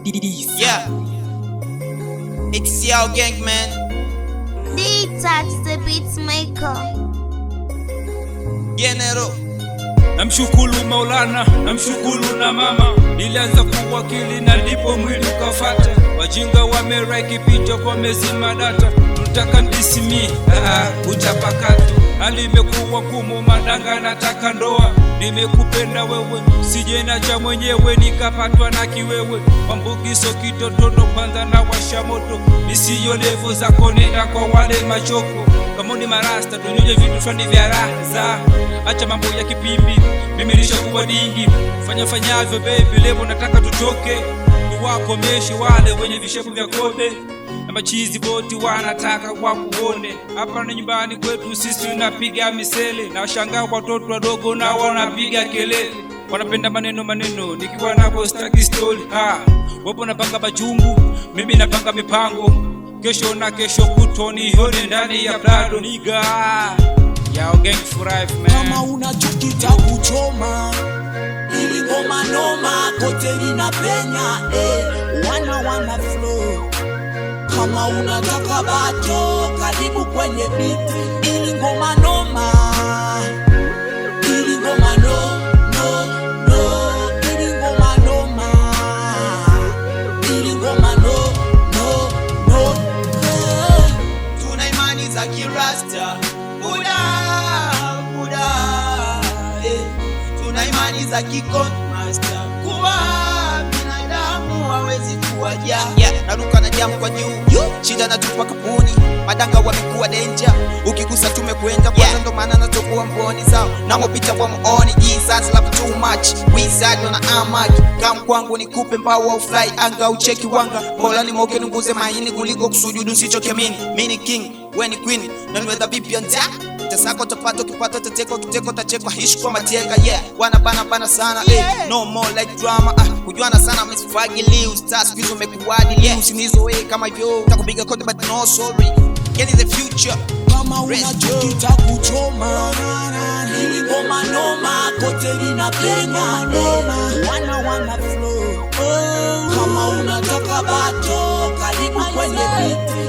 Yeah, it's Yao Gang, man. D-Touch the beatmaker. General. Namshukuru Maulana, namshukuru na mama. Nilianza kuwakili na ndipo mwili ukafata. Wajinga wameraki picha kwa mezima data. Tutaka ndisimi, utapakatu. Hali imekuwa ngumu, madanga nataka ndoa. Nimekupenda wewe, sije na cha mwenyewe nikapatwa na kiwewe. Mambukiso kitotono kwanza na washa moto. Nisiyo levo zako nenda kwa wale machoko. Kama ni marasta tunyonye vitu shwani vya raza. Acha mambo ya kipimbi, mimi nishakuwa dingi. Fanyavyo baby, leo nataka tutoke. Tuwakomeshe wale wenye vishepu vya kobe. Na machizi boti wanataka wakuone. Hapa ni nyumbani kwetu sisi tunapiga misele. Na washangaa watoto wadogo na wanapiga kelele. Wanapenda maneno, nikiwa nako staki story. Wapo napanga majungu, mimi napanga mipango. Kesho na kesho kutoni hone ndani ya blado niga. Yao Gang for life, man. Kama unachukita kuchoma ili ngoma noma kote linapenya, wana flow. Kama unataka bato karibu kwenye beat ili ngoma noma, ili ngoma no, ili ngoma noma, ili ngoma no. Tuna imani za kirasta, Buda, Tuna imani za kikomaster, kuwa binadamu hawezi kuwa naruka na jamu kwa juu, shida na tupa kapuni. Madanga wamekuwa danger, ukigusa tumekwenda kwanza, ndo maana natokuwa mboni zao. Namo picha kwa muoni, Jesus love too much. Wizard na amag, kam kwangu nikupe mbao au fly anga ucheki wanga. Mola ni moke nunguze maini kuliko kusujudu nsichokiamini. Mini king, we ni queen, na niweza vipi anta. Tesako tapato kipato tateko kiteko tachekwa hish kwa matieka. Wana bana sana, no more like drama. Kujuana sana misfagili, ustaz kizu umekuwadi. Usinizo kama hivyo, takupiga kote but no sorry. Get in the future. Kama unachukita kuchoma ili ngoma noma kote linapenya, wana flow. Kama unataka bato karibu kwenye beat